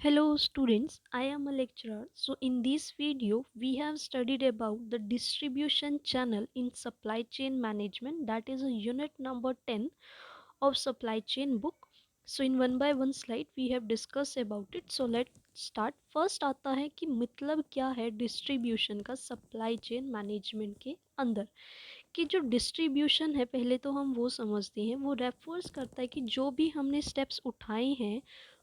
Hello students, I am a lecturer. So in this video we have studied about the distribution channel in supply chain management, that is a unit number 10 of supply chain book. So in one by one slide we have discussed about it. So let's start. First आता है कि मतलब क्या है distribution का supply chain management के अंदर। कि जो डिस्ट्रीब्यूशन है पहले तो हम वो समझते हैं, वो रेफर्स करता है कि जो भी हमने स्टेप्स उठाए हैं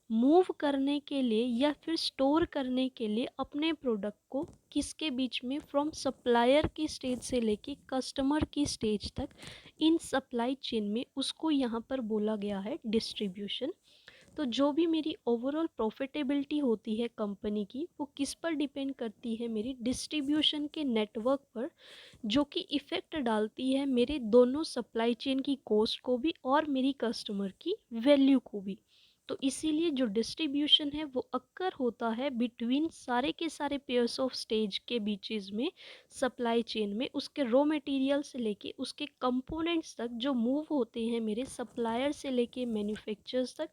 मूव करने के लिए या फिर स्टोर करने के लिए अपने प्रोडक्ट को किसके बीच में, फ्रॉम सप्लायर की स्टेज से लेके कस्टमर की स्टेज तक इन सप्लाई चेन में, उसको यहाँ पर बोला गया है डिस्ट्रीब्यूशन। तो जो भी मेरी ओवरऑल प्रॉफिटेबिलिटी होती है कंपनी की, वो किस पर डिपेंड करती है, मेरी डिस्ट्रीब्यूशन के नेटवर्क पर, जो कि इफ़ेक्ट डालती है मेरे दोनों सप्लाई चेन की कॉस्ट को भी और मेरी कस्टमर की वैल्यू को भी। तो इसीलिए जो डिस्ट्रीब्यूशन है वो अक्कर होता है बिटवीन सारे के सारे पेयर्स ऑफ स्टेज के बीचेस में, सप्लाई चेन में, उसके रॉ मटेरियल से लेके उसके कंपोनेंट्स तक जो मूव होते हैं मेरे सप्लायर से लेके मैन्युफैक्चरर्स तक,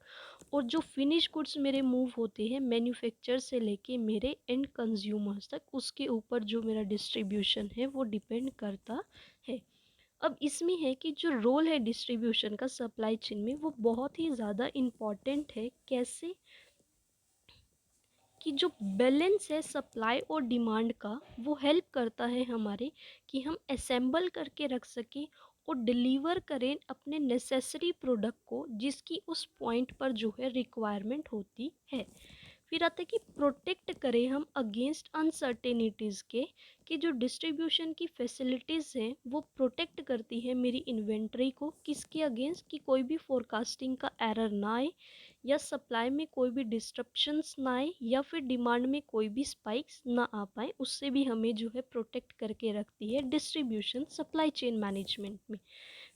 और जो फिनिश गुड्स मेरे मूव होते हैं मैन्युफैक्चर से लेके मेरे एंड कंज्यूमर्स तक, उसके ऊपर जो मेरा डिस्ट्रीब्यूशन है वो डिपेंड करता है। अब इसमें है कि जो रोल है डिस्ट्रीब्यूशन का सप्लाई चेन में वो बहुत ही ज़्यादा इम्पॉर्टेंट है। कैसे? कि जो बैलेंस है सप्लाई और डिमांड का वो हेल्प करता है हमारे कि हम असेंबल करके रख सकें और डिलीवर करें अपने नेसेसरी प्रोडक्ट को जिसकी उस पॉइंट पर जो है रिक्वायरमेंट होती है। फिर आता है कि प्रोटेक्ट करें हम अगेंस्ट अनसर्टेनिटीज़ के, कि जो डिस्ट्रीब्यूशन की फैसिलिटीज़ हैं वो प्रोटेक्ट करती है मेरी इन्वेंट्री को किसके अगेंस्ट, कि कोई भी फोरकास्टिंग का एरर ना आए, या सप्लाई में कोई भी डिस्ट्रप्शंस ना आए, या फिर डिमांड में कोई भी स्पाइक्स ना आ पाए, उससे भी हमें जो है प्रोटेक्ट करके रखती है डिस्ट्रीब्यूशन सप्लाई चेन मैनेजमेंट में।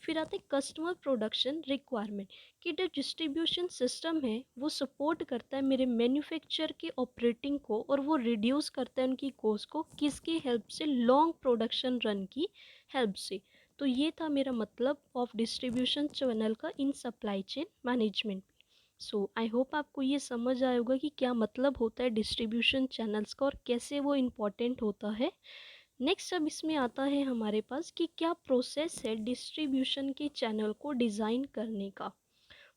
फिर आते हैं कस्टमर प्रोडक्शन रिक्वायरमेंट, कि जो डिस्ट्रीब्यूशन सिस्टम है वो सपोर्ट करता है मेरे मैन्युफैक्चर के ऑपरेटिंग को, और वो रिड्यूस करता है उनकी कॉस्ट को किसकी हेल्प से, लॉन्ग प्रोडक्शन रन की हेल्प से। तो ये था मेरा मतलब ऑफ डिस्ट्रीब्यूशन चैनल का in supply chain management. So I hope आपको ये समझ आया होगा कि क्या मतलब होता है डिस्ट्रीब्यूशन चैनल्स का और कैसे वो इम्पोर्टेंट होता है। नेक्स्ट अब इसमें आता है हमारे पास कि क्या प्रोसेस है डिस्ट्रीब्यूशन के चैनल को डिज़ाइन करने का।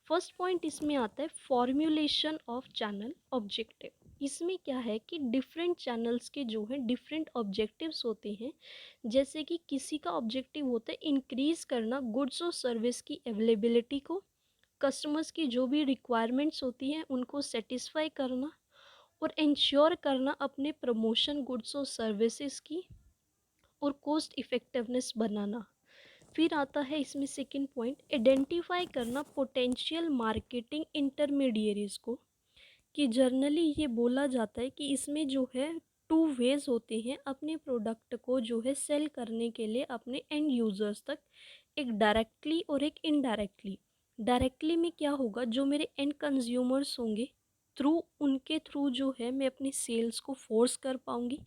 फर्स्ट पॉइंट इसमें आता है फॉर्म्यूलेशन ऑफ चैनल ऑब्जेक्टिव। इसमें क्या है कि डिफरेंट चैनल्स के जो है डिफरेंट ऑब्जेक्टिव्स होते हैं। जैसे कि किसी का ऑब्जेक्टिव होता है इंक्रीज़ करना गुड्स और सर्विस की अवेलेबिलिटी को, कस्टमर्स की जो भी रिक्वायरमेंट्स होती हैं उनको सेटिस्फाई करना, और इंश्योर करना अपने प्रमोशन गुड्स और सर्विसेज की, और कॉस्ट इफ़ेक्टिवनेस बनाना। फिर आता है इसमें सेकंड पॉइंट, आइडेंटिफाई करना पोटेंशियल मार्केटिंग इंटरमीडियरीज को, कि जर्नली ये बोला जाता है कि इसमें जो है टू वेज होते हैं अपने प्रोडक्ट को जो है सेल करने के लिए अपने एंड यूज़र्स तक, एक डायरेक्टली और एक इनडायरेक्टली। डायरेक्टली में क्या होगा, जो मेरे एंड कंज्यूमर्स होंगे थ्रू, उनके थ्रू जो है मैं अपनी सेल्स को फोर्स कर पाऊँगी,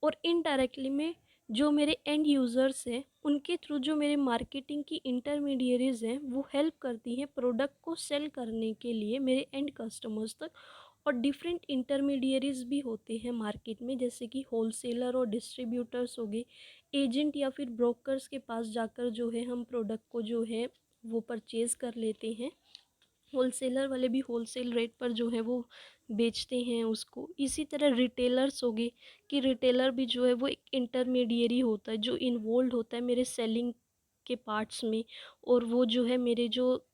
और इनडायरेक्टली में जो मेरे एंड यूज़र्स हैं उनके थ्रू जो मेरे मार्केटिंग की इंटरमीडियरीज हैं वो हेल्प करती हैं प्रोडक्ट को सेल करने के लिए मेरे एंड कस्टमर्स तक। और डिफरेंट इंटरमीडियरीज भी होते हैं मार्केट में, जैसे कि होलसेलर और डिस्ट्रीब्यूटर्स हो गए, एजेंट या फिर ब्रोकर्स के पास जाकर जो है हम प्रोडक्ट को जो है वो परचेज़ कर लेते हैं। होलसेलर वाले भी होलसेल रेट पर जो है वो बेचते हैं उसको। इसी तरह रिटेलर्स हो गए, कि रिटेलर भी जो है वो एक इंटरमीडियरी होता है जो इन्वॉल्व होता है मेरे सेलिंग के पार्ट्स में, और वो जो है मेरे जो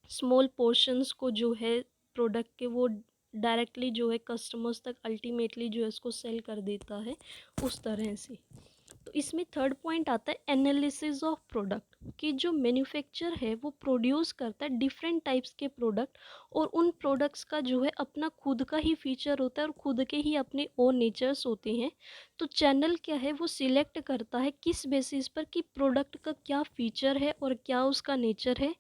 स्मॉल पोर्शंस को जो है प्रोडक्ट के वो डायरेक्टली जो है कस्टमर्स तक अल्टीमेटली जो है उसको सेल कर देता है उस तरह से। तो इसमें थर्ड पॉइंट आता है एनालिसिस ऑफ प्रोडक्ट, कि जो मैन्युफैक्चर है वो प्रोड्यूस करता है डिफरेंट टाइप्स के प्रोडक्ट, और उन प्रोडक्ट्स का जो है अपना खुद का ही फीचर होता है और खुद के ही अपने ओन नेचर्स होते हैं। तो चैनल क्या है वो सिलेक्ट करता है किस बेसिस पर कि प्रोडक्ट का क्या फीचर है और क्या उसका नेचर है।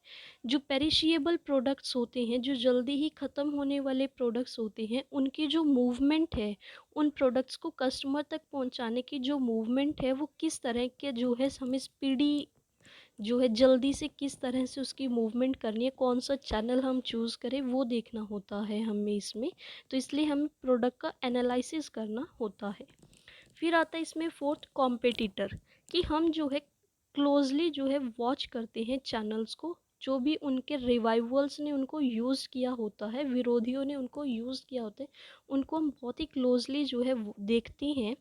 जो पेरिशिएबल प्रोडक्ट्स होते हैं, जो जल्दी ही ख़त्म होने वाले प्रोडक्ट्स होते हैं, उनकी जो मूवमेंट है, उन प्रोडक्ट्स को कस्टमर तक पहुंचाने की जो मूवमेंट है वो किस तरह के जो है हमें स्पीडी जो है जल्दी से किस तरह से उसकी मूवमेंट करनी है, कौन सा चैनल हम चूज़ करें वो देखना होता है हमें इसमें। तो इसलिए हमें प्रोडक्ट का एनालिसिस करना होता है। फिर आता है इसमें फोर्थ कॉम्पिटिटर, कि हम जो है क्लोजली जो है वॉच करते हैं चैनल्स को, जो भी उनके रिवाइवल्स ने उनको यूज़ किया होता है, विरोधियों ने उनको यूज़ किया होता है, उनको हम बहुत ही क्लोजली जो है देखते हैं।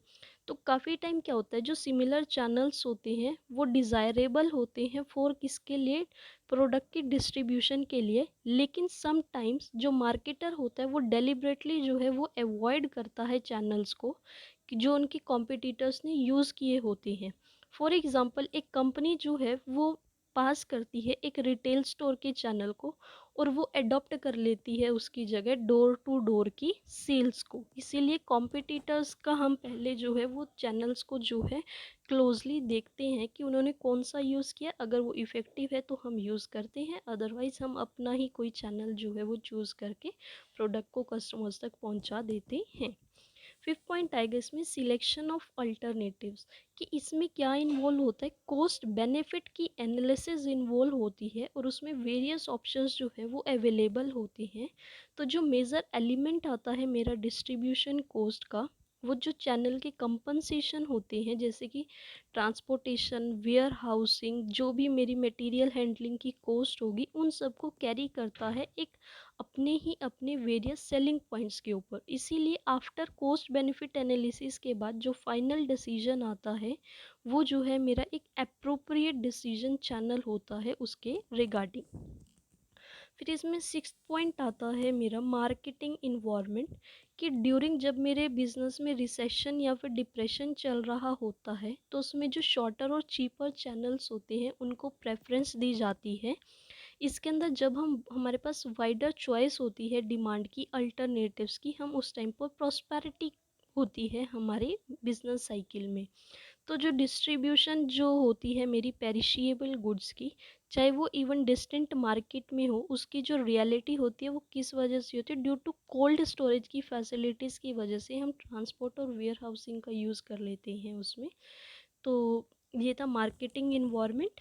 तो काफ़ी टाइम क्या होता है, जो सिमिलर चैनल्स होते हैं वो डिज़ायरेबल होते हैं फॉर किसके लिए, प्रोडक्ट की डिस्ट्रीब्यूशन के लिए। लेकिन सम टाइम्स जो मार्केटर होता है वो डेलिबरेटली जो है वो अवॉइड करता है चैनल्स को कि जो उनके कॉम्पिटिटर्स ने यूज़ किए होते हैं। फॉर एग्ज़ाम्पल एक कंपनी जो है वो पास करती है एक रिटेल स्टोर के चैनल को, और वो अडॉप्ट कर लेती है उसकी जगह डोर टू डोर की सेल्स को। इसीलिए कॉम्पिटिटर्स का हम पहले जो है वो चैनल्स को जो है क्लोजली देखते हैं कि उन्होंने कौन सा यूज़ किया। अगर वो इफ़ेक्टिव है तो हम यूज़ करते हैं, अदरवाइज़ हम अपना ही कोई चैनल जो है वो चूज़ करके प्रोडक्ट को कस्टमर्स तक पहुंचा देते हैं। फिफ्थ पॉइंट आएगा इसमें सिलेक्शन ऑफ अल्टरनेटिव्स, कि इसमें क्या इन्वॉल्व होता है, कॉस्ट बेनिफिट की एनालिसिस इन्वॉल्व होती है, और उसमें वेरियस ऑप्शंस जो है वो अवेलेबल होते हैं। तो जो मेजर एलिमेंट आता है मेरा डिस्ट्रीब्यूशन कॉस्ट का, वो जो चैनल के कंपनसेशन होते हैं, जैसे कि ट्रांसपोर्टेशन, वेयर हाउसिंग, जो भी मेरी मटेरियल हैंडलिंग की कॉस्ट होगी, उन सबको कैरी करता है एक अपने ही अपने वेरियस सेलिंग पॉइंट्स के ऊपर। इसीलिए आफ्टर कॉस्ट बेनिफिट एनालिसिस के बाद जो फाइनल डिसीजन आता है वो जो है मेरा एक अप्रोप्रिएट डिसीजन चैनल होता है उसके रिगार्डिंग। फिर इसमें सिक्स्थ पॉइंट आता है मेरा मार्केटिंग इन्वायरमेंट, कि ड्यूरिंग जब मेरे बिजनेस में रिसेशन या फिर डिप्रेशन चल रहा होता है तो उसमें जो शॉर्टर और चीपर चैनल्स होते हैं उनको प्रेफरेंस दी जाती है। इसके अंदर जब हम हमारे पास वाइडर चॉइस होती है डिमांड की, अल्टरनेटिव्स की, हम उस टाइम पर प्रॉस्पेरिटी होती है हमारे बिजनेस साइकिल में। तो जो डिस्ट्रीब्यूशन जो होती है मेरी पेरिशेबल गुड्स की, चाहे वो इवन डिस्टेंट मार्केट में हो, उसकी जो रियलिटी होती है वो किस वजह से होती है, ड्यू टू कोल्ड स्टोरेज की फैसिलिटीज़ की वजह से हम ट्रांसपोर्ट और वेयर हाउसिंग का यूज़ कर लेते हैं उसमें। तो ये था मार्केटिंग इन्वायरमेंट।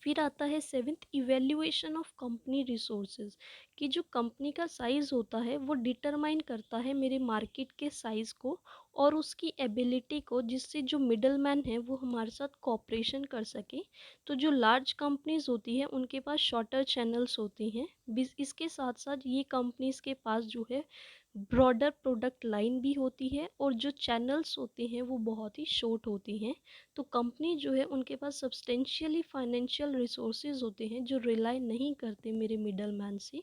फिर आता है seventh, evaluation of company resources, कि जो कंपनी का साइज़ होता है वो डिटरमाइन करता है मेरे मार्केट के साइज़ को और उसकी एबिलिटी को, जिससे जो मिडल मैन है वो हमारे साथ कोऑपरेशन कर सके। तो जो लार्ज कंपनीज होती है उनके पास शॉर्टर चैनल्स होते हैं, इसके साथ साथ ये कंपनीज के पास जो है ब्रॉडर प्रोडक्ट लाइन भी होती है, और जो चैनल्स होते हैं वो बहुत ही शॉर्ट होती हैं। तो कंपनी जो है उनके पास सब्सटेंशियली फाइनेंशियल रिसोर्सेज होते हैं जो रिलाई नहीं करते मेरे मिडल मैन से,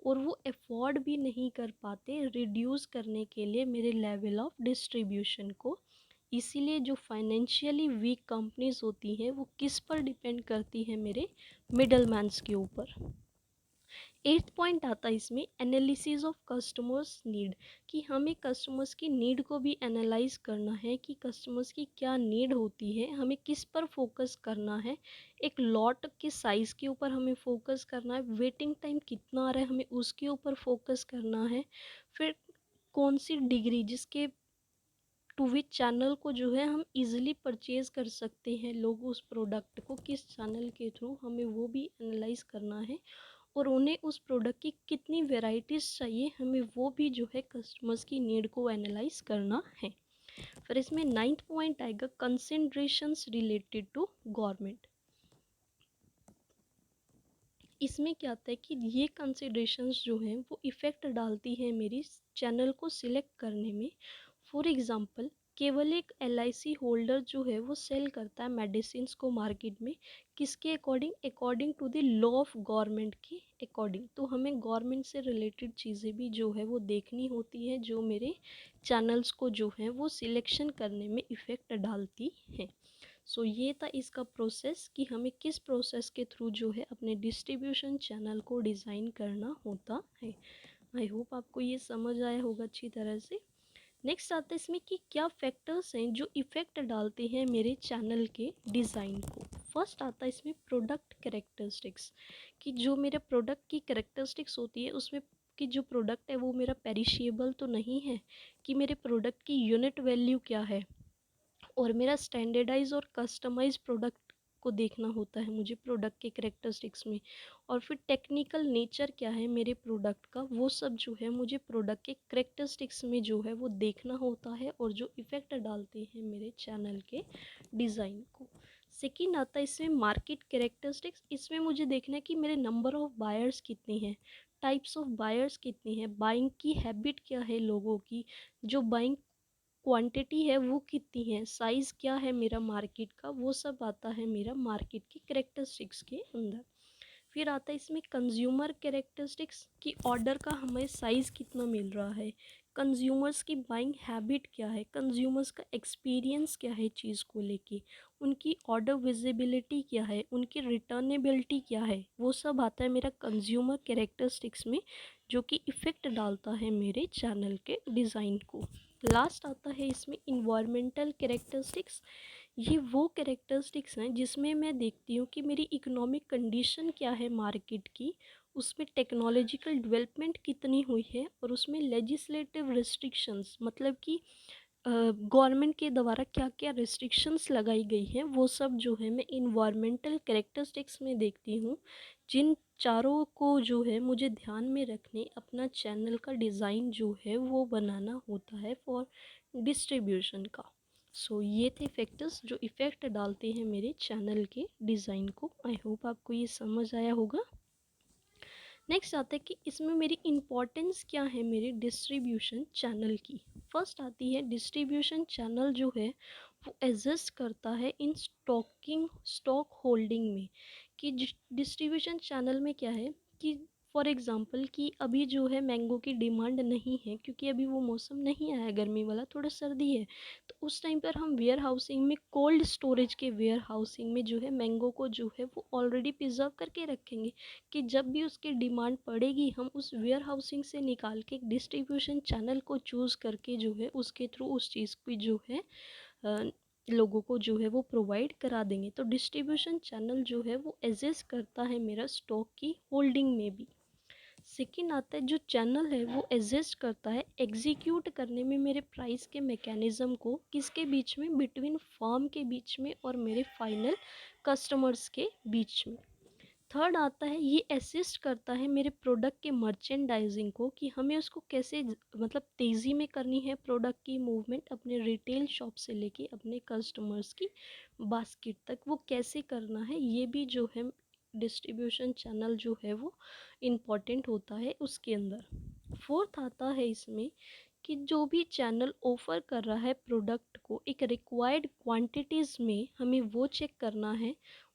और वो अफोर्ड भी नहीं कर पाते रिड्यूस करने के लिए मेरे लेवल ऑफ डिस्ट्रीब्यूशन को। इसीलिए जो फाइनेंशियली वीक कंपनीज होती हैं वो किस पर डिपेंड करती है, मेरे मिडल मैन्स के ऊपर। एट्थ पॉइंट आता है इसमें एनालिसिस ऑफ कस्टमर्स नीड, कि हमें कस्टमर्स की नीड को भी एनालाइज करना है कि कस्टमर्स की क्या नीड होती है, हमें किस पर फोकस करना है। एक लॉट के साइज़ के ऊपर हमें फोकस करना है, वेटिंग टाइम कितना आ रहा है हमें उसके ऊपर फोकस करना है। फिर कौन सी डिग्री जिसके टू विच चैनल को जो है हम इजीली परचेज कर सकते हैं लोग उस प्रोडक्ट को, किस चैनल के थ्रू, हमें वो भी एनालाइज करना है। और उन्हें उस प्रोडक्ट की कितनी वेराइटीज़ चाहिए, हमें वो भी जो है कस्टमर्स की नीड को एनालाइज करना है। फिर इसमें नाइन्थ पॉइंट आएगा कंसिडरेशंस रिलेटेड टू गवर्नमेंट। इसमें क्या आता है कि ये कंसिडरेशंस जो हैं वो इफ़ेक्ट डालती हैं मेरी चैनल को सिलेक्ट करने में। फॉर एग्ज़ाम्पल, केवल एक LIC होल्डर जो है वो सेल करता है मेडिसिन को मार्केट में, किसके according, according to the law of government के अकॉर्डिंग। तो हमें गवर्नमेंट से रिलेटेड चीज़ें भी जो है वो देखनी होती है, जो मेरे चैनल्स को जो है वो सिलेक्शन करने में इफ़ेक्ट डालती हैं। सो ये था इसका प्रोसेस, कि हमें किस प्रोसेस के थ्रू जो है अपने डिस्ट्रीब्यूशन चैनल को डिज़ाइन करना होता है। आई होप आपको ये समझ आया होगा अच्छी तरह से। नेक्स्ट आता है इसमें कि क्या फैक्टर्स हैं जो इफ़ेक्ट डालते हैं मेरे चैनल के डिज़ाइन को। फर्स्ट आता है इसमें प्रोडक्ट कैरेक्टरिस्टिक्स, कि जो मेरे प्रोडक्ट की कैरेक्टरिस्टिक्स होती है उसमें कि जो प्रोडक्ट है वो मेरा पेरिशेबल तो नहीं है, कि मेरे प्रोडक्ट की यूनिट वैल्यू क्या है, और मेरा स्टैंडर्डाइज और कस्टमाइज प्रोडक्ट को देखना होता है मुझे प्रोडक्ट के करेक्टरिस्टिक्स में, और फिर टेक्निकल नेचर क्या है मेरे प्रोडक्ट का, वो सब जो है मुझे प्रोडक्ट के करेक्टरिस्टिक्स में जो है वो देखना होता है, और जो इफ़ेक्ट डालते हैं मेरे चैनल के डिज़ाइन को। सेकेंड आता है इसमें मार्केट कैरेक्टरिस्टिक्स। इसमें मुझे देखना है कि मेरे नंबर ऑफ़ बायर्स कितनी हैं, टाइप्स ऑफ बायर्स कितनी हैं, बाइंग की हैबिट क्या है लोगों की, जो बाइंग क्वांटिटी है वो कितनी है, साइज़ क्या है मेरा मार्केट का, वो सब आता है मेरा मार्केट की कैरेक्टरिस्टिक्स के अंदर। फिर आता है इसमें कंज्यूमर कैरेक्टरिस्टिक्स कि ऑर्डर का हमें साइज़ कितना मिल रहा है, कंज्यूमर्स की बाइंग हैबिट क्या है, कंज्यूमर्स का एक्सपीरियंस क्या है चीज़ को लेके, उनकी ऑर्डर विजिबिलिटी क्या है, उनकी रिटर्नेबिलिटी क्या है, वो सब आता है मेरा कंज्यूमर कैरेक्टरिस्टिक्स में, जो कि इफ़ेक्ट डालता है मेरे चैनल के डिज़ाइन को। लास्ट आता है इसमें इन्वायरमेंटल कैरेक्टरिस्टिक्स। ये वो कैरेक्टरिस्टिक्स हैं जिसमें मैं देखती हूँ कि मेरी इकोनॉमिक कंडीशन क्या है मार्केट की, उसमें टेक्नोलॉजिकल डेवलपमेंट कितनी हुई है, और उसमें लेजिस्लेटिव रिस्ट्रिक्शंस मतलब कि गवर्नमेंट के द्वारा क्या क्या रिस्ट्रिक्शंस लगाई गई हैं, वो सब जो है मैं इन्वायरमेंटल कैरेक्टरिस्टिक्स में देखती हूँ, जिन चारों को जो है मुझे ध्यान में रखने अपना चैनल का डिज़ाइन जो है वो बनाना होता है फॉर डिस्ट्रीब्यूशन का। सो ये थे फैक्टर्स जो इफ़ेक्ट डालते हैं मेरे चैनल के डिज़ाइन को। आई होप आपको ये समझ आया होगा। नेक्स्ट आता है कि इसमें मेरी इम्पोर्टेंस क्या है मेरे डिस्ट्रीब्यूशन चैनल की। फर्स्ट आती है डिस्ट्रीब्यूशन चैनल जो है वो एग्जिस्ट करता है इन स्टॉक होल्डिंग में, कि डिस्ट्रीब्यूशन चैनल में क्या है कि फॉर एग्ज़ाम्पल कि अभी जो है मैंगो की डिमांड नहीं है क्योंकि अभी वो मौसम नहीं आया गर्मी वाला, थोड़ा सर्दी है, तो उस टाइम पर हम वेयर हाउसिंग में, कोल्ड स्टोरेज के वेयर हाउसिंग में जो है मैंगो को जो है वो ऑलरेडी प्रिजर्व करके रखेंगे, कि जब भी उसकी डिमांड पड़ेगी हम उस वेयर हाउसिंग से निकाल के एक डिस्ट्रीब्यूशन चैनल को चूज़ करके जो है उसके थ्रू उस चीज़ की जो है लोगों को जो है वो प्रोवाइड करा देंगे। तो डिस्ट्रीब्यूशन चैनल जो है वो एग्जिस्ट करता है मेरा स्टॉक की होल्डिंग में भी। सेकेंड आता है जो चैनल है वो एग्जिस्ट करता है एग्जीक्यूट करने में मेरे प्राइस के मैकेनिज़्म को, किसके बीच में, बिटवीन फर्म के बीच में और मेरे फाइनल कस्टमर्स के बीच में। थर्ड आता है ये असिस्ट करता है मेरे प्रोडक्ट के मर्चेंडाइजिंग को, कि हमें उसको कैसे मतलब तेज़ी में करनी है प्रोडक्ट की मूवमेंट अपने रिटेल शॉप से लेके अपने कस्टमर्स की बास्केट तक, वो कैसे करना है, ये भी जो है डिस्ट्रीब्यूशन चैनल जो है वो इम्पॉर्टेंट होता है उसके अंदर। फोर्थ आता है इसमें कि जो भी चैनल ऑफ़र कर रहा है प्रोडक्ट को एक रिक्वायर्ड क्वांटिटीज़ में, हमें वो चेक करना है,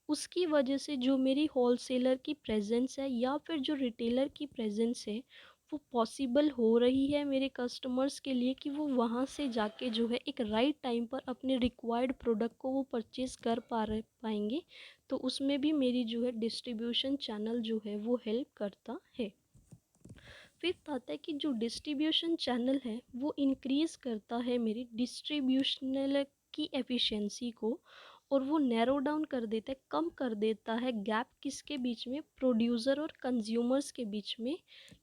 उसकी वजह से जो मेरी होलसेलर की प्रेजेंस है या फिर जो रिटेलर की प्रेजेंस है वो पॉसिबल हो रही है मेरे कस्टमर्स के लिए, कि वो वहाँ से जाके जो है एक राइट टाइम पर अपने रिक्वायर्ड प्रोडक्ट को वो परचेज़ कर पाएंगे। तो उसमें भी मेरी जो है डिस्ट्रीब्यूशन चैनल जो है वो हेल्प करता है। फिफ्थ आता है कि जो डिस्ट्रीब्यूशन चैनल है वो इंक्रीज़ करता है मेरी डिस्ट्रीब्यूशनल की एफिशिएंसी को, और वो नैरो डाउन कर देता है, कम कर देता है गैप किसके बीच में, प्रोड्यूसर और कंज्यूमर्स के बीच में,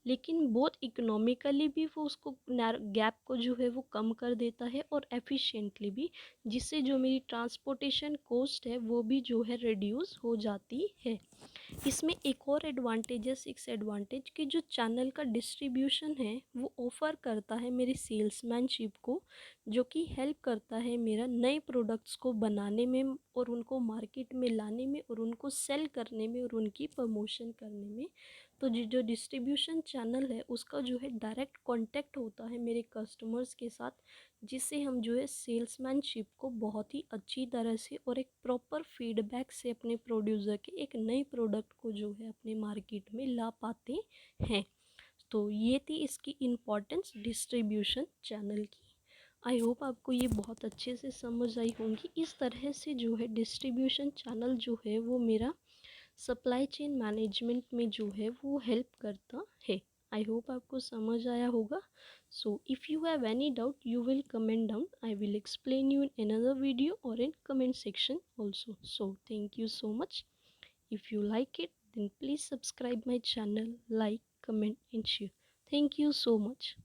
लेकिन बहुत इकोनॉमिकली भी वो उसको गैप को जो है वो कम कर देता है और एफिशिएंटली भी, जिससे जो मेरी ट्रांसपोर्टेशन कॉस्ट है वो भी जो है रिड्यूस हो जाती है। इसमें एक और एडवांटेज है, सिक्स एडवांटेज, कि जो चैनल का डिस्ट्रीब्यूशन है वो ऑफ़र करता है मेरे सेल्समैनशिप को, जो कि हेल्प करता है मेरा नए प्रोडक्ट्स को बनाने में और उनको मार्केट में लाने में और उनको सेल करने में और उनकी प्रमोशन करने में। तो जो डिस्ट्रीब्यूशन चैनल है उसका जो है डायरेक्ट कांटेक्ट होता है मेरे कस्टमर्स के साथ, जिससे हम जो है सेल्समैनशिप को बहुत ही अच्छी तरह से और एक प्रॉपर फीडबैक से अपने प्रोड्यूसर के एक नए प्रोडक्ट को जो है अपने मार्केट में ला पाते हैं। तो ये थी इसकी इम्पोर्टेंस डिस्ट्रीब्यूशन चैनल की। आई होप आपको ये बहुत अच्छे से समझ आई होंगी। इस तरह से जो है डिस्ट्रीब्यूशन चैनल जो है वो मेरा सप्लाई चेन मैनेजमेंट में जो है वो हेल्प करता है। आई होप आपको समझ आया होगा। So if you have any doubt you will comment down. I will explain you in another video or in comment section also. So thank you so much. If you like it then please subscribe my channel, like, comment and share. Thank you so much.